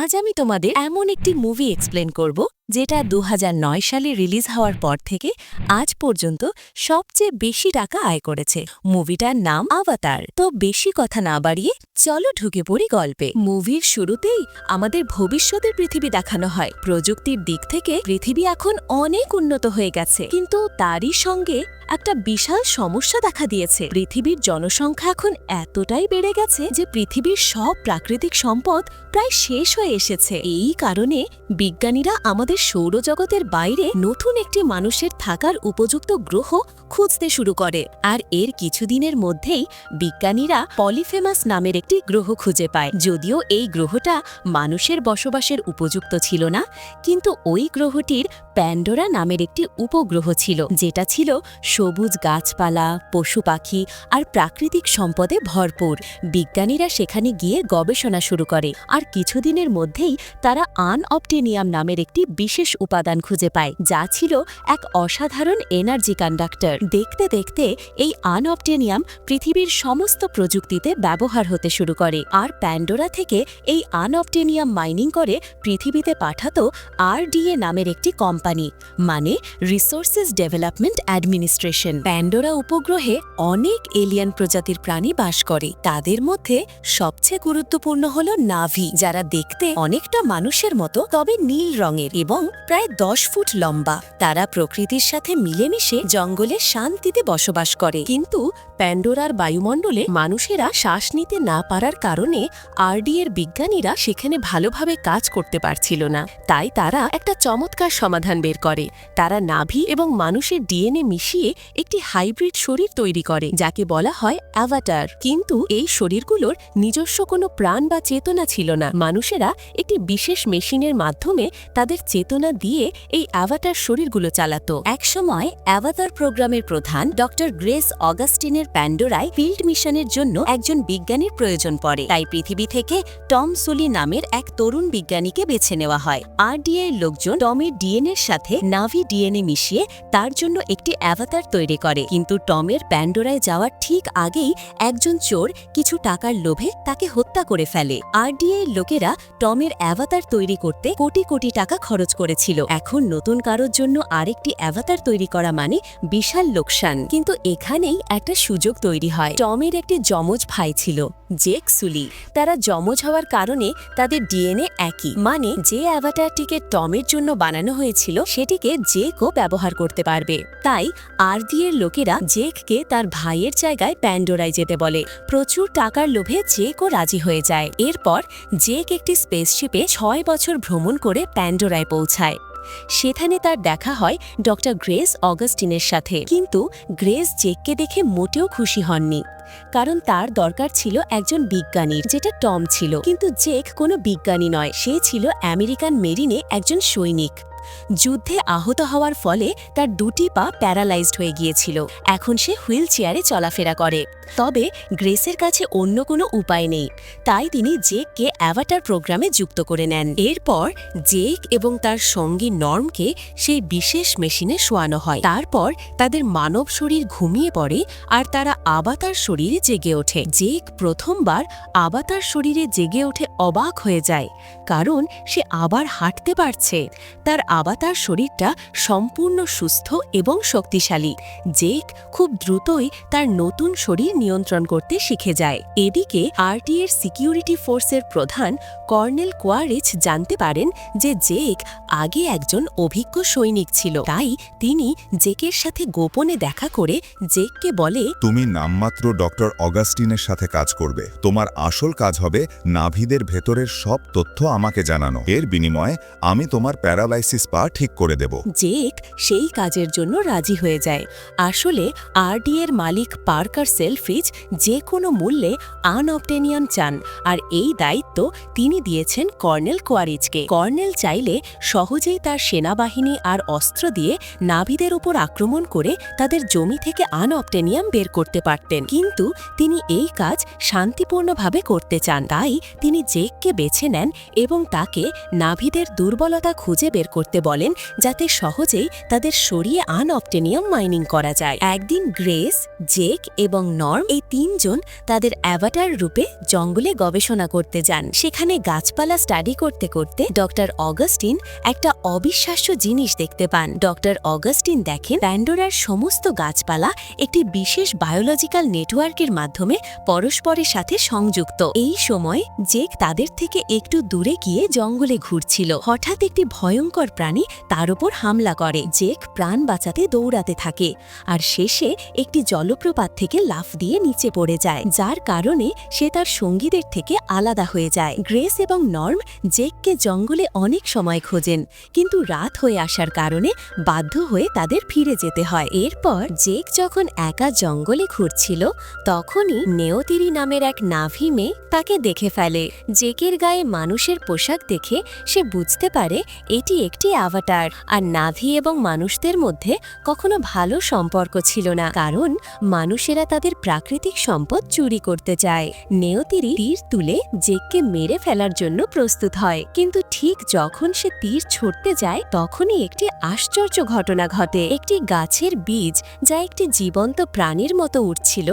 আজ আমি তোমাদের এমন একটি মুভি এক্সপ্লেন করব যেটা 2009 সালে রিলিজ হওয়ার পর থেকে আজ পর্যন্ত সবচেয়ে বেশি টাকা আয় করেছে। মুভিটার নাম আভাতার। তো বেশি কথা না বাড়িয়ে চলো ঢুকে পড়ি গল্পে। মুভির শুরুতেই আমাদের ভবিষ্যতের পৃথিবী দেখানো হয়। প্রযুক্তির দিক থেকে পৃথিবী এখন অনেক উন্নত হয়ে গেছে, কিন্তু তারই সঙ্গে একটা বিশাল সমস্যা দেখা দিয়েছে। পৃথিবীর জনসংখ্যা এখন এতটাই বেড়ে গেছে যে পৃথিবীর সব প্রাকৃতিক সম্পদ প্রায় শেষ হয়ে এসেছে। এই কারণে বিজ্ঞানীরা আমাদের সৌরজগতের বাইরে নতুন একটি মানুষের থাকার উপযুক্ত গ্রহ খুঁজতে শুরু করে। আর এর কিছুদিনের মধ্যেই বিজ্ঞানীরা পলিফেমাস নামের একটি গ্রহ খুঁজে পায়। যদিও এই গ্রহটা মানুষের বসবাসের উপযুক্ত ছিল না, কিন্তু ওই গ্রহটির প্যান্ডোরা নামের একটি উপগ্রহ ছিল, যেটা ছিল সবুজ গাছপালা, পশু পাখি আর প্রাকৃতিক সম্পদে ভরপুর। বিজ্ঞানীরা সেখানে গিয়ে গবেষণা শুরু করে, আর কিছুদিনের মধ্যেই তারা আনঅবটেনিয়াম নামের একটি বিশেষ উপাদান খুঁজে পায়, যা ছিল এক অসাধারণ এনার্জি কন্ডাক্টর। দেখতে দেখতে এই আনঅবটেনিয়াম পৃথিবীর সমস্ত প্রযুক্তিতে ব্যবহার হতে শুরু করে, আর প্যান্ডোরা থেকে এই আনঅবটেনিয়াম মাইনিং করে পৃথিবীতে পাঠাতো RDA নামের একটি কোম্পানি, মানে রিসোর্সেস ডেভেলপমেন্ট অ্যাডমিনিস্ট্রেশন। প্যান্ডোরা উপগ্রহে অনেক এলিয়ান প্রজাতির প্রাণী বাস করে। তাদের মধ্যে সবচেয়ে গুরুত্বপূর্ণ হল নাভি, যারা দেখতে অনেকটা মানুষের মতো, তবে নীল রঙের এবং প্রায় 10 ফুট লম্বা। তারা প্রকৃতির সাথে মিলেমিশে জঙ্গলে শান্তিতে বসবাস করে, কিন্তু প্যান্ডোরার বায়ুমণ্ডলে মানুষেরা শ্বাস নিতে না পারার কারণে RDA-র বিজ্ঞানীরা সেখানে ভালোভাবে কাজ করতে পারছিল না। তাই তারা একটা চমৎকার সমাধান বের করে। তারা নাভি এবং মানুষের DNA মিশিয়ে একটি হাইব্রিড শরীর তৈরি করে, যাকে বলা হয় অ্যাভাটার। কিন্তু এই শরীরগুলোর নিজস্ব কোনো প্রাণ বা চেতনা ছিল না। মানুষেরা একটি বিশেষ মেশিনের মাধ্যমে তাদের চেতনা দিয়ে এই অ্যাভাটার শরীরগুলো চালাতো। একসময় অ্যাভাটার প্রোগ্রামের প্রধান ডক্টর গ্রেস অগাস্টিনের প্যান্ডোরায় ফিল্ড মিশনের জন্য একজন বিজ্ঞানীর প্রয়োজন পড়ে। তাই পৃথিবী থেকে টম সুলি নামের এক তরুণ বিজ্ঞানীকে বেছে নেওয়া হয়। RDA-র লোকজন টমের DNA-র সাথে নাভি DNA মিশিয়ে তার জন্য একটি অ্যাভাতার তৈরি করে, কিন্তু টমের প্যান্ডোরায় যাওয়ার ঠিক আগেই একজন চোর কিছু টাকার লোভে তাকে হত্যা করে ফেলে। RDA-র লোকেরা টমের অ্যাভাতার তৈরি করতে কোটি কোটি টাকা খরচ করেছিল। এখন নতুন কারোর জন্য আরেকটি অ্যাভাতার তৈরি করা মানে বিশাল লোকসান। কিন্তু এখানেই একটা সুযোগ তৈরি হয়। টমের একটি যমজ ভাই ছিল, জেক সুলি। তারা যমজ হওয়ার কারণে তাদের DNA একই, মানে যে অ্যাভাটারটিকে টমের জন্য বানানো হয়েছিল সেটিকে জেকও ব্যবহার করতে পারবে। তাই RDA-র লোকেরা জেককে তার ভাইয়ের জায়গায় প্যান্ডোরায় যেতে বলে। প্রচুর টাকার লোভে জেকও রাজি হয়ে যায়। এরপর জেক একটি স্পেসশিপে 6 বছর ভ্রমণ করে প্যান্ডোরায় পৌঁছায়। সেখানে তার দেখা হয় ডক্টর গ্রেস অগাস্টিনের সাথে, কিন্তু গ্রেস জেককে দেখে মোটেও খুশি হননি, কারণ তার দরকার ছিল একজন বিজ্ঞানীর, যেটা টম ছিল। কিন্তু জেক কোনো বিজ্ঞানী নয়, সে ছিল আমেরিকান মেরিনে একজন সৈনিক। যুদ্ধে আহত হওয়ার ফলে তার দুটি পা প্যারালাইজড হয়ে গিয়েছিল। এখন সে হুইল চেয়ারে চলাফেরা করে। তবে গ্রেসের কাছে অন্য কোনো উপায় নেই, তাই তিনি জেককে অ্যাভাটার প্রোগ্রামে যুক্ত করে নেন। এরপর জেক এবং তার সঙ্গী নর্মকে সেই বিশেষ মেশিনে শোয়ানো হয়। তারপর তাদের মানব শরীর ঘুমিয়ে পড়ে, আর তারা আবাতার শরীরে জেগে ওঠে। জেক প্রথমবার আবাতার শরীরে জেগে ওঠে অবাক হয়ে যায়, কারণ সে আবার হাঁটতে পারছে। তার আবাতার শরীরটা সম্পূর্ণ সুস্থ এবং শক্তিশালী। জেক খুব দ্রুতই তার নতুন শরীর নিয়ন্ত্রণ করতে শিখে যায়। এদিকে RDA-র সিকিউরিটি ফোর্সের প্রধান কর্নেল কোয়ারিচ জানতে পারেন যে জেক আগে একজন অভিজ্ঞ সৈনিক ছিল। তাই তিনি জেকের সাথে গোপনে দেখা করে জেককে বলে, তুমি নামমাত্র ডক্টর অগাস্টিনের সাথে কাজ করবে। তোমার আসল কাজ হবে নাভিদের ভেতরের সব তথ্য আমাকে জানানো। এর বিনিময়ে আমি তোমার প্যারালাইসিস পা ঠিক করে দেব। জেক সেই কাজের জন্য রাজি হয়ে যায়। আসলে RDA-র মালিক পার্কার সেলফ্রিজ যে কোনো মূল্যে আনঅবটেনিয়াম চান, আর এই দায়িত্ব তিনি দিয়েছেন কর্নেল কোয়ারিচকে। কর্নেল চাইলে সহজেই তার সেনাবাহিনী আর অস্ত্র দিয়ে নাভিদের উপর আক্রমণ করে তাদের জমি থেকে আনঅবটেনিয়াম বের করতে পারতেন, কিন্তু তিনি এই কাজ শান্তিপূর্ণভাবে করতে চান। তাই তিনি জেককে বেছে নেন এবং তাকে নাভিদের দুর্বলতা খুঁজে বের করতে করতে বলেন যাতে সহজেই তাদের সরিয়ে আনঅবটেনিয়াম মাইনিং করা যায়। একদিন গ্রেস, জেক এবং নর্ম এই তিনজন তাদের অ্যাভাটার রূপে জঙ্গলে গবেষণা করতে যান। সেখানে গাছপালা স্টাডি করতে করতে ডক্টর অগাস্টিন একটা অবিশ্বাস্য জিনিস দেখতে পান। ডক্টর অগাস্টিন দেখেন প্যান্ডোরার সমস্ত গাছপালা একটি বিশেষ বায়োলজিক্যাল নেটওয়ার্কের মাধ্যমে পরস্পরের সাথে সংযুক্ত। এই সময় জেক তাদের থেকে একটু দূরে গিয়ে জঙ্গলে ঘুরছিল। হঠাৎ একটি ভয়ঙ্কর প্রাণী তার উপর হামলা করে। জেক প্রাণ বাঁচাতে দৌড়াতে থাকে আর শেষে একটি জলপ্রপাত থেকে লাফ দিয়ে নিচে পড়ে যায়, যার কারণে সে তার সঙ্গীদের থেকে আলাদা হয়ে যায়। গ্রেস এবং নর্ম জেককে জঙ্গলে অনেক সময় খোঁজেন, কিন্তু রাত হয়ে আসার কারণে বাধ্য হয়ে তাদের ফিরে যেতে হয়। এরপর জেক যখন একা জঙ্গলে ঘুরছিল তখনই নেওতিরি নামের এক নাভি মেয়ে তাকে দেখে ফেলে। জেকের গায়ে মানুষের পোশাক দেখে সে বুঝতে পারে এটি একটি অ্যাভাটার। আর নাভি এবং মানুষদের মধ্যে কখনো ভালো সম্পর্ক ছিল না, কারণ মানুষেরা তাদের প্রাকৃতিক সম্পদ চুরি করতে চায়। নেওতিরি তীর তুলে জেককে মেরে ফেলার জন্য প্রস্তুত হয়, কিন্তু ঠিক যখন সে তীর ছুঁড়তে যায় তখনই একটি আশ্চর্য ঘটনা ঘটে। একটি গাছের বীজ যা একটি জীবন্ত প্রাণীর মতো উঠছিল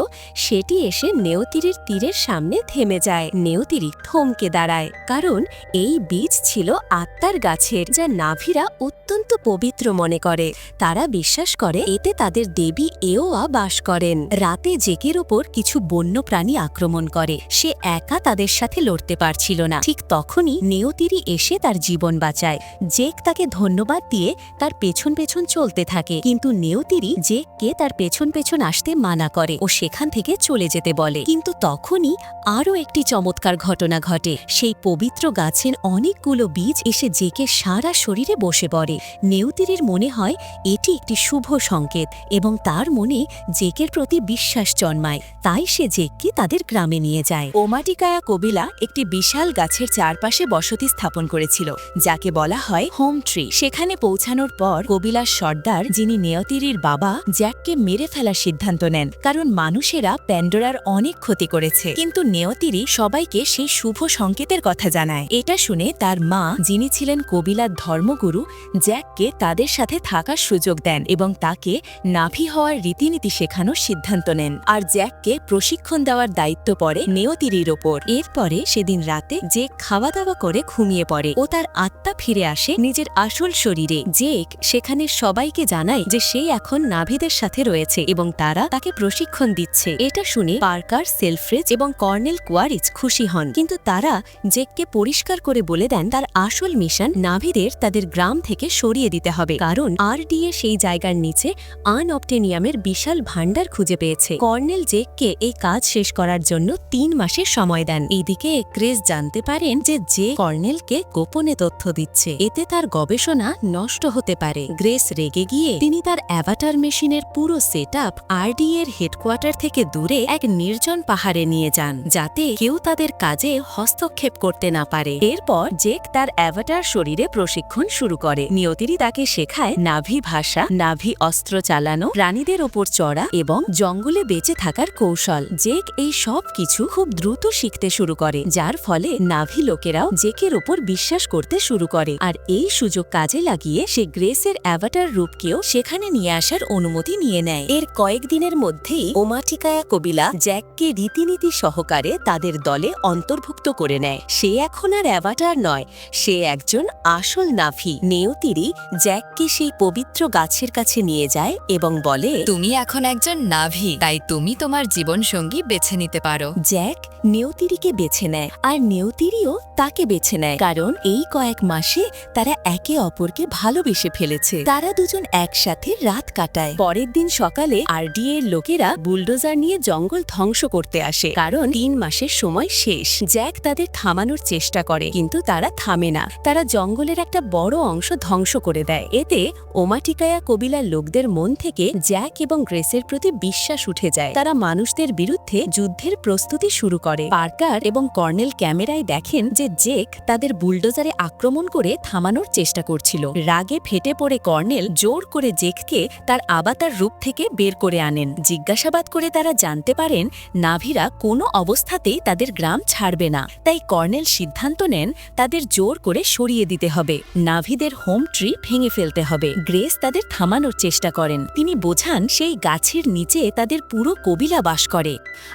সেটি এসে নেওতিরির তীরের সামনে থেমে যায়। নেওতিরি থমকে দাঁড়ায়, কারণ এই বীজ ছিল আত্মার গাছের, যা নাভিরা অত্যন্ত পবিত্র মনে করে। তারা বিশ্বাস করে এতে তাদের দেবী এওয়া বাস করেন। রাতে জেকের ওপর কিছু বন্য প্রাণী আক্রমণ করে। সে একা তাদের সাথে লড়তে পারছিল না। ঠিক তখনই নেওতিরি এসে তার জীবন বাঁচায়। জেক তাকে ধন্যবাদ দিয়ে তার পেছন পেছন চলতে থাকে, কিন্তু নেওতিরি জেককে তার পেছন পেছন আসতে মানা করে ও সেখান থেকে চলে যেতে বলে। কিন্তু তখনই আরও একটি চমৎকার ঘটনা ঘটে। সেই পবিত্র গাছের অনেকগুলো বীজ এসে জেকের সারা শরীরে বসে পড়ে। নেওতিরির মনে হয় এটি একটি শুভ সংকেত এবং তার মনে জেকের প্রতি বিশ্বাস জন্মায়। তাই সে জেককে তাদের গ্রামে নিয়ে যায়। ওমাটিকায়া কবিলা একটি বিশাল গাছের চারপাশে বসতি স্থাপন করেছিল, যাকে বলা হয় হোম ট্রি। সেখানে পৌঁছানোর পর কবিলার সর্দার, যিনি নেওতিরির বাবা, জ্যাককে মেরে ফেলার সিদ্ধান্ত নেন, কারণ মানুষেরা প্যান্ডোরার অনেক ক্ষতি করেছে। কিন্তু নেওতিরি সবাইকে সেই শুভ সংকেতের কথা জানায়। এটা শুনে তার মা, যিনি ছিলেন কবিলার ধর্মগুরু, জ্যাককে তাদের সাথে থাকার সুযোগ দেন এবং তাকে নাভি হওয়ার রীতিনীতি শেখানোর সিদ্ধান্ত নেন। আর জ্যাককে প্রশিক্ষণ দেওয়ার দায়িত্ব পড়ে নেওতিরির ওপর। এরপরে সেদিন রাতে জেক খাওয়া দাওয়া করে ঘুমিয়ে পড়ে ও তার আত্মা ফিরে আসে নিজের আসল শরীরে। জেক সেখানে সবাইকে জানায় যে সে এখন নাভিদের সাথে রয়েছে এবং তারা তাকে প্রশিক্ষণ দিচ্ছে। এটা শুনে পার্কার, সেলফ্রেজ এবং কর্নেল কোয়ারিজ খুশি হন, কিন্তু তারা জেককে পরিষ্কার করে বলে দেন তার আসল মিশন নাভিদের তাদের গ্রাম থেকে সরিয়ে দিতে হবে, কারণ আরডিএ সেই জায়গার নিচে আনঅবটেনিয়ামের বিশাল ভাণ্ডার খুঁজে পেয়েছে। কর্নেল জেককে এই কাজ শেষ করার জন্য 3 মাসের সময় দেন। এদিকে গ্রেস জানতে পারেন যে কর্নেলকে গোপনে তথ্য দিচ্ছে, এতে তার গবেষণা নষ্ট হতে পারে। গ্রেস রেগে গিয়ে তিনি তার অ্যাভাটার মেশিনের পুরো সেটআপ আরডিএ এর হেডকোয়ার্টার থেকে দূরে এক নির্জন পাহাড়ে নিয়ে যান, যাতে কেউ তাদের কাজে হস্তক্ষেপ করতে না পারে। এরপর জেক তার অ্যাভাটার শরীরে প্রশিক্ষণ শুরু করে। নিয়তিরি তাকে শেখায় নাভি ভাষা, নাভি অস্ত্র চালানো, প্রাণীদের ওপর চড়া এবং জঙ্গলে বেঁচে থাকার কৌশল। জেক এই সব কিছু খুব দ্রুত শিখতে শুরু করে, যার ফলে নাভি লোকেরাও জেকের ওপর বিশ্বাস করতে শুরু করে। আর এই সুযোগ কাজে লাগিয়ে সে গ্রেসের অ্যাভাটার রূপকেও সেখানে নিয়ে আসার অনুমতি নিয়ে নেয়। এর কয়েকদিনের মধ্যেই ওমাটিকায়া কবিলা জ্যাককে রীতিনীতি সহকারে তাদের দলে অন্তর্ভুক্ত করে নেয়। সে এখন আর অ্যাভাটার নয়, সে একজন আসল নাভি। নেওতিরি জ্যাককে সেই পবিত্র গাছের কাছে নিয়ে যায় এবং বলে, তুমি এখন একজন নাভি, তাই তুমি তোমার জীবনসঙ্গী বেছে নিতে পারো। জ্যাক নেওতিরিকে বেছে নেয় আর নেওতিরিও তাকে বেছে নেয়, কারণ এই কয়েক মাসে তারা একে অপরকে ভালোবেসে ফেলেছে। তারা দুজন একসাথে রাত কাটায়। পরের দিন সকালে আরডিএ এর লোকেরা বুলডোজার নিয়ে জঙ্গল ধ্বংস করতে আসে, কারণ 3 মাসের সময় শেষ। জ্যাক তাদের থামানোর চেষ্টা করে, কিন্তু তারা থামে না। তারা জঙ্গলের একটা বড় অংশ ধ্বংস করে দেয়। এতে ওমাটিকায়া কবিলার লোকদের মন থেকে জ্যাক এবং গ্রেসের প্রতি বিশ্বাস উঠে যায়। তারা মানুষদের বিরুদ্ধে যুদ্ধের প্রস্তুতি শুরু করে। পার্কার এবং কর্নেল ক্যামেরায় দেখেন যে জেক তাদের বুলডোজারে আক্রমণ করে থামানোর চেষ্টা করছিল। রাগে ফেটে পড়ে কর্নেল জোর করে জেককে তার আবাতার রূপ থেকে বের করে আনেন। জিজ্ঞাসাবাদ করে তারা জানতে পারেন নাভিরা কোনো অবস্থাতেই তাদের গ্রাম ছাড়বে না। তাই কর্নেল সিদ্ধান্ত নেন তাদের জোর করে সরিয়ে দিতে হবে, নাভিদের হোম ট্রি ভেঙে ফেলতে হবে। গ্রেস তাদের থামানোর চেষ্টা করেন। তিনি বোঝান সেই গাছের নিচে তাদের পুরো কবিলা বাস করে,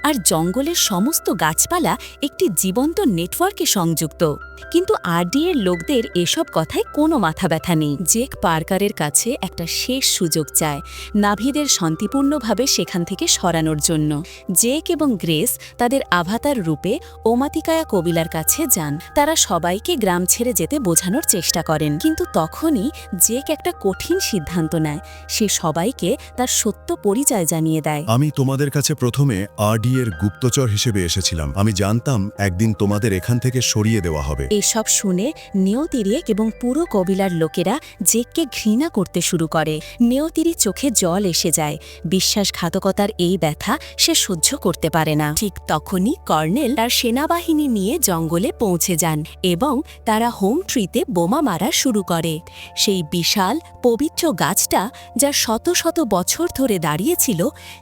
আর জঙ্গলের সমস্ত গাছপালা একটি জীবন্ত নেটওয়ার্কে সংযুক্ত। কিন্তু আরডিএর লোকদের এসব কথায় কোনো মাথা ব্যথা নেই। জেক পার্কারের কাছে একটা শেষ সুযোগ চায় নাভিদের শান্তিপূর্ণভাবে সেখান থেকে সরানোর জন্য। জেক এবং গ্রেস তাদের আভাতার রূপে ওমাতিকায়া কবিলার কাছে যান। তারা সবাইকে গ্রাম ছেড়ে যেতে বোঝানোর চেষ্টা করেন, কিন্তু তখনই জেক একটা কঠিন সিদ্ধান্ত নেয়। সে সবাইকে তার সত্য পরিচয় জানিয়ে দেয়। আমি তোমাদের কাছে প্রথমে আরডিএর গুপ্তচর হিসেবে এসেছিলাম। আমি জানতাম একদিন তোমাদের এখান থেকে সরিয়ে দেওয়া হবে। এসব শুনে নেওতিরিয়েক এবং পুরো কবিলার লোকেরা জেককে ঘৃণা করতে শুরু করে। নেওতিরি চোখে জল এসে যায়। বিশ্বাসঘাতকতার এই ব্যথা সে সহ্য করতে পারে না। ঠিক তখনই কর্নেল তার সেনাবাহিনী নিয়ে জঙ্গলে পৌঁছে যান এবং তারা হোম ট্রিতে বোমা মারা শুরু করে। সেই বিশাল পবিত্র গাছটা যা শত শত বছর ধরে দাঁড়িয়েছিল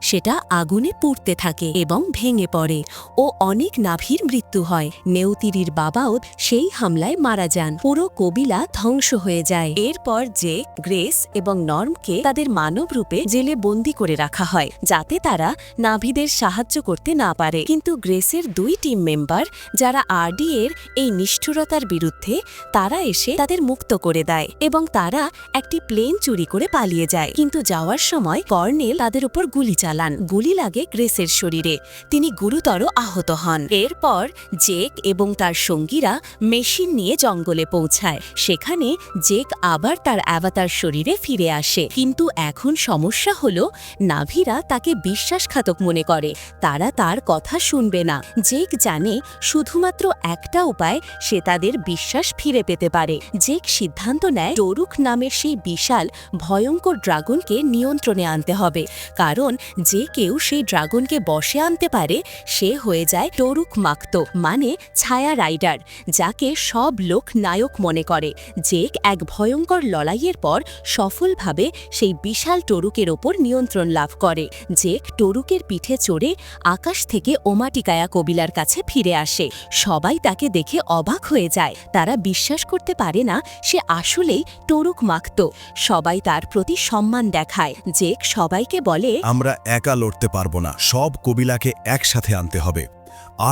সেটা আগুনে পুড়তে থাকে এবং ভেঙে পড়ে ও অনেক নাভির মৃত্যু হয়। নেওতিরির বাবাও সেই হামলায় মারা যান। পুরো কবিলা ধ্বংস হয়ে যায়। এরপর জেক, গ্রেস এবং নর্মকে তাদের মানব রূপে জেলে বন্দী করে রাখা হয়, যাতে তারা নাভিদের সাহায্য করতে না পারে। কিন্তু গ্রেসের দুই টিম মেম্বার, যারা আরডিএর এই নিষ্ঠুরতার বিরুদ্ধে, তারা এসে তাদের মুক্ত করে দেয় এবং তারা একটি প্লেন চুরি করে পালিয়ে যায়। কিন্তু যাওয়ার সময় কর্নেল তাদের উপর গুলি চালান। গুলি লাগে গ্রেসের শরীরে। তিনি গুরুতর আহত হন। এরপর জেক এবং তার সঙ্গীরা মেশিন নিয়ে জঙ্গলে পৌঁছায়। সেখানে জেক আবার তার অ্যাভাতার শরীরে ফিরে আসে। কিন্তু এখন সমস্যা হলো নাভিরা তাকে বিশ্বাসঘাতক মনে করে। তারা তার কথা শুনবে না। জেক জানে শুধুমাত্র একটা উপায় সে তাদের বিশ্বাস ফিরে পেতে পারে। জেক সিদ্ধান্ত নেয় টোরুক নামের সেই বিশাল ভয়ঙ্কর ড্রাগনকে নিয়ন্ত্রণে আনতে হবে, কারণ যে কেউ সেই ড্রাগনকে বশে আনতে পারে সে হয়ে যায় টোরুক মাক্তো, মানে ছায়া রাইডার, যাকে সব লোক নায়ক মনে করে। জেক এক ভয়ঙ্কর লড়াইয়ের পর সফলভাবে সেই বিশাল টোরুকের ওপর নিয়ন্ত্রণ লাভ করে। জেক টোরুকের পিঠে চড়ে আকাশ থেকে ওমাটিকায়া কবিলার কাছে ফিরে আসে। সবাই তাকে দেখে অবাক হয়ে যায়। তারা বিশ্বাস করতে পারে না সে আসলেই টোরুক মাক্তো। সবাই তার প্রতি সম্মান দেখায়। জেক সবাইকে বলে, আমরা একা লড়তে পারবো না, সব কবিলাকে একসাথে আনতে হবে।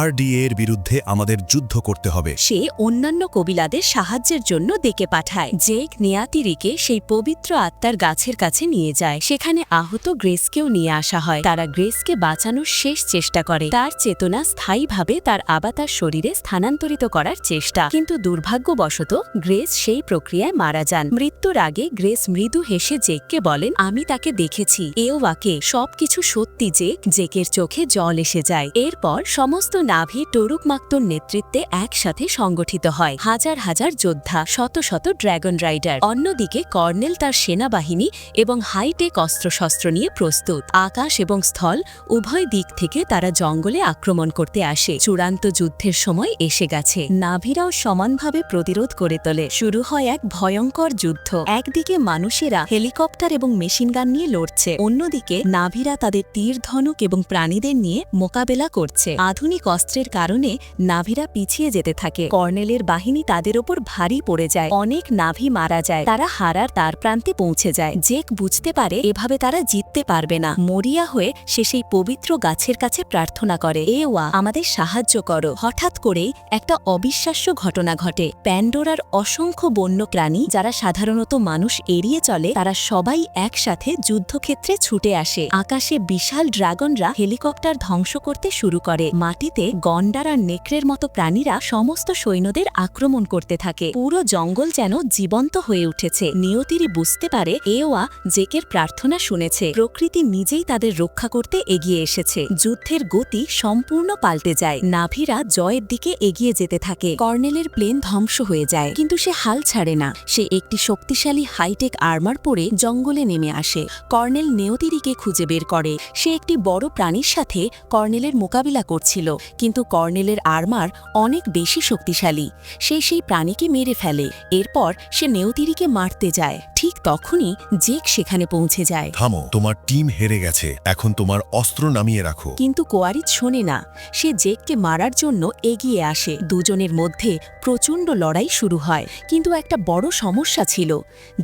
আরডিএর বিরুদ্ধে আমাদের যুদ্ধ করতে হবে। সে অন্যান্য কবিলাদের সাহায্যের জন্য ডেকে পাঠায়। জেক নেয়াতিরিকে সেই পবিত্র আত্মার গাছের কাছে নিয়ে যায়। সেখানে আহত গ্রেসকেও নিয়ে আসা হয়। তারা গ্রেসকে বাঁচানোর শেষ চেষ্টা করে। তার চেতনা স্থায়ীভাবে তার আবাতার শরীরে স্থানান্তরিত করার চেষ্টা, কিন্তু দুর্ভাগ্যবশত গ্রেস সেই প্রক্রিয়ায় মারা যান। মৃত্যুর আগে গ্রেস মৃদু হেসে জেককে বলেন, আমি তাকে দেখেছি, এওয়াকে সবকিছু সত্যি। জেকের চোখে জল এসে যায়। এরপর সমস্ত নাভি টোরুক মাক্তোর নেতৃত্বে একসাথে সংগঠিত হয়। হাজার হাজার যোদ্ধা, শত শত ড্র্যাগন রাইডার। অন্যদিকে কর্নেল তার সেনাবাহিনী এবং হাইটেক অস্ত্রশস্ত্র নিয়ে প্রস্তুত। আকাশ এবং স্থল উভয় দিক থেকে তারা জঙ্গলে আক্রমণ করতে আসে। চূড়ান্ত যুদ্ধের সময় এসে গেছে। নাভিরাও সমানভাবে প্রতিরোধ করে তোলে। শুরু হয় এক ভয়ঙ্কর যুদ্ধ। একদিকে মানুষেরা হেলিকপ্টার এবং মেশিনগান নিয়ে লড়ছে, অন্যদিকে নাভিরা তাদের তীর, ধনুক এবং প্রাণীদের নিয়ে মোকাবেলা করছে। আধুনিক অস্ত্রের কারণে নাভিরা পিছিয়ে যেতে থাকে। কর্নেলের বাহিনী তাদের ওপর ভারী পড়ে যায়। অনেক নাভি মারা যায়। তারা হারার তার প্রান্তে পৌঁছে যায়। জেক বুঝতে পারে এভাবে তারা জিততে পারবে না। মরিয়া হয়ে সে সেই পবিত্র গাছের কাছে প্রার্থনা করে, এওয়া, আমাদের সাহায্য করো। হঠাৎ করেই একটা অবিশ্বাস্য ঘটনা ঘটে। প্যান্ডোরার অসংখ্য বন্য প্রাণী, যারা সাধারণত মানুষ এড়িয়ে চলে, তারা সবাই একসাথে যুদ্ধক্ষেত্রে ছুটে আসে। আকাশে বিশাল ড্রাগনরা হেলিকপ্টার ধ্বংস করতে শুরু করে। মাটিতে গন্ডার আর নেকড়ের মতো প্রাণীরা সমস্ত সৈন্যদের আক্রমণ করতে থাকে। পুরো জঙ্গল যেন জীবন্ত হয়ে উঠেছে। নিয়তিরি বুঝতে পারে এওয়া জেকের প্রার্থনা শুনেছে। প্রকৃতি নিজেই তাদের রক্ষা করতে এগিয়ে এসেছে। যুদ্ধের গতি সম্পূর্ণ পাল্টে যায়। নাভিরা জয়ের দিকে এগিয়ে যেতে থাকে। কর্নেলের প্লেন ধ্বংস হয়ে যায়, কিন্তু সে হাল ছাড়ে না। সে একটি শক্তিশালী হাইটেক আর্মার পরে জঙ্গলে নেমে আসে। কর্নেল নেওতিরিকে খুঁজে বের করে। সে একটি বড় প্রাণীর সাথে কর্নেলের মোকাবিলা করছিল। কিন্তু কর্নেলের আর্মার অনেক বেশি শক্তিশালী। সে সেই প্রাণীকে মেরে ফেলে। এরপর সে নেউতিরিকে মারতে যায়। ঠিক তখনই জেক সেখানে পৌঁছে যায়। থামো, তোমার টিম হেরে গেছে, এখন তোমার অস্ত্র নামিয়ে রাখো। কিন্তু কোয়ারিজ শোনে না। সে জেককে মারার জন্য এগিয়ে আসে। দুজনের মধ্যে প্রচণ্ড লড়াই শুরু হয়। কিন্তু একটা বড় সমস্যা ছিল।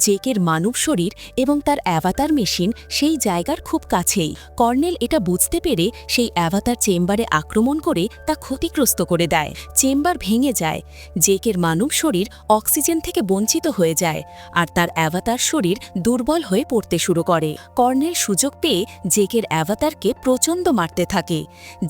জেকের মানব শরীর এবং তার অ্যাভাতার মেশিন সেই জায়গার খুব কাছেই। কর্নেল এটা বুঝতে পেরে সেই অ্যাভাতার চেম্বারে আক্রমণ করে তা ক্ষতিগ্রস্ত করে দেয়। চেম্বার ভেঙে যায়। জেকের মানব শরীর অক্সিজেন থেকে বঞ্চিত হয়ে যায়, আর তার অ্যাভাতার শরীর দুর্বল হয়ে পড়তে শুরু করে। কর্নেল সুযোগ পেয়ে জেকের অ্যাভাতারকে প্রচণ্ড মারতে থাকে।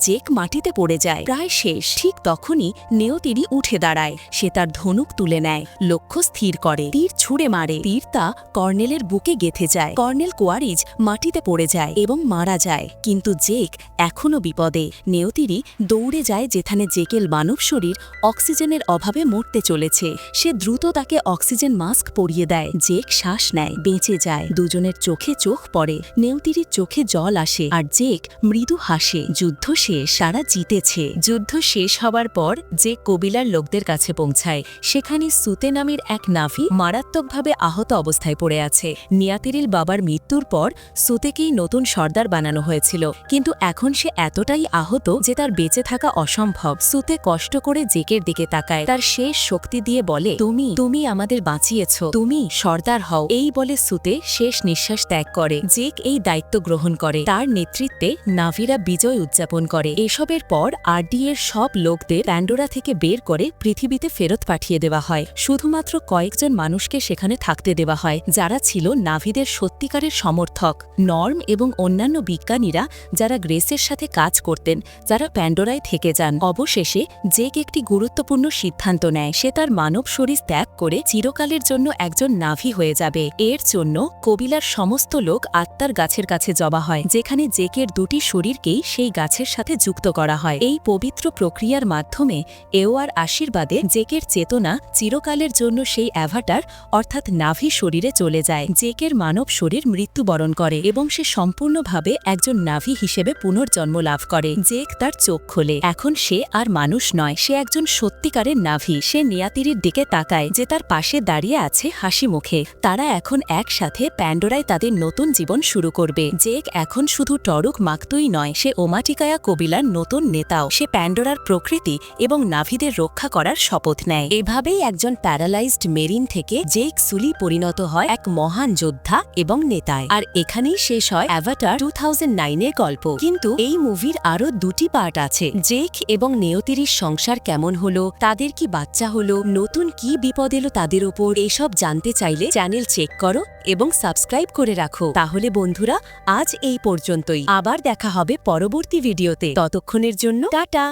জেক মাটিতে পড়ে যায়, প্রায় শেষ। ঠিক তখনই নেউতিরি উঠে দাঁড়ায়। সে তার ধনুক তুলে নেয়, লক্ষ্য স্থির করে, তীর ছুঁড়ে মারে। তীর তা কর্নেলের বুকে গেঁথে যায়। কর্নেল কোয়ারিজ মাটিতে পড়ে যায় এবং মারা যায়। কিন্তু জেক এখনও বিপদে। নেউতিরি দৌড়ে যায় যেখানে জেকের মানব শরীর অক্সিজেনের অভাবে মরতে চলেছে। সে দ্রুত তাকে অক্সিজেন মাস্ক পরিয়ে দেয়। জেক শ্বাস নেয়, বেঁচে যায়। দুজনের চোখে চোখ পড়ে। নেউতিরির চোখে জল আসে আর জেক মৃদু হাসে। যুদ্ধ শেষ, তারা জিতেছে। যুদ্ধ শেষ হবার পর জেক কবিলার লোকদের কাছে পৌঁছায়। সেখানে সুতে নামের এক নাভি মারাত্মকভাবে আহত অবস্থায় পড়ে আছে। নিয়াতিরিল বাবার মৃত্যুর পর সুতেকেই নতুন সর্দার বানানো হয়েছিল, কিন্তু এখন সে এতটাই আহত যে তার বেঁচে থাকা অসম্ভব। সুতে কষ্ট করে জেকের দিকে তাকায়, তার শেষ শক্তি দিয়ে বলে, তুমি আমাদের বাঁচিয়েছ, তুমি সর্দার হও। এই বলে সুতে শেষ নিঃশ্বাস ত্যাগ করে। জেক এই দায়িত্ব গ্রহণ করে। তার নেতৃত্বে নাভিরা বিজয় উদযাপন করে। এসবের পর আরডি এর সব লোকদের প্যান্ডোরা থেকে বের করে পৃথিবীতে ফেরত পাঠিয়ে দেওয়া হয়। শুধুমাত্র কয়েকজন মানুষকে সেখানে থাকতে দেওয়া হয়, যারা ছিল নাভিদের সত্যিকারের সমর্থক। নর্ম এবং অন্যান্য বিজ্ঞানীরা যারা গ্রেসের সাথে কাজ করতেন, যারা প্যান্ডোরায় থেকে যান। অবশেষে জেক একটি গুরুত্বপূর্ণ সিদ্ধান্ত নেয়। সে তার মানব শরীর ত্যাগ করে চিরকালের জন্য একজন নাভি হয়ে যাবে। এর জন্য কবিলার সমস্ত লোক আত্মার গাছের কাছে জবা হয়, যেখানে জেকের দুটি শরীরকেই সেই গাছের সাথে যুক্ত করা হয়। এই পবিত্র প্রক্রিয়ার মাধ্যমে এওয়ার আশীর্বাদে জেকের চেতনা চিরকালের জন্য সেই অ্যাভাটার অর্থাৎ নাভি শরীরে চলে যায়। জেকের মানব শরীর মৃত্যুবরণ করে এবং সে সম্পূর্ণভাবে একজন নাভি হিসেবে পুনর্জন্ম লাভ করে। জেক তার চোখ খোলে। এখন সে আর মানুষ নয়, সে একজন সত্যিকারের নাভি। সে নিয়াতিরির দিকে তাকায়, যে তার পাশে দাঁড়িয়ে আছে হাসি মুখে। তারা এখন একসাথে প্যান্ডোরায় তাদের নতুন জীবন শুরু করবে। জেক এখন শুধু টরুক মাকতুই নয়, সে ওমাটিকায়া কবিলার নতুন নেতাও। সে প্যান্ডোরার প্রকৃতি এবং নাভিদের রক্ষা করার শপথ নেয়। এভাবেই একজন প্যারালাইজড মেরিন থেকে জেক সুলি পরিণত হয় এক মহান যোদ্ধা এবং নেতায়। আর এখানেই শেষ হয় অ্যাভাটার 2009-এর গল্প। কিন্তু এই মুভির আরও দুটি পার্ট আছে। জেক এবং নেউতিরির সংসার কেমন হলো, তাদের কি বাচ্চা হলো, নতুন কি বিপদ এলো তাদের ওপর, এসব জানতে চাইলে চ্যানেল চেক করো এবং সাবস্ক্রাইব করে রাখো। তাহলে বন্ধুরা, আজ এই পর্যন্তই। আবার দেখা হবে পরবর্তী ভিডিওতে। ততক্ষণের জন্য টাটা।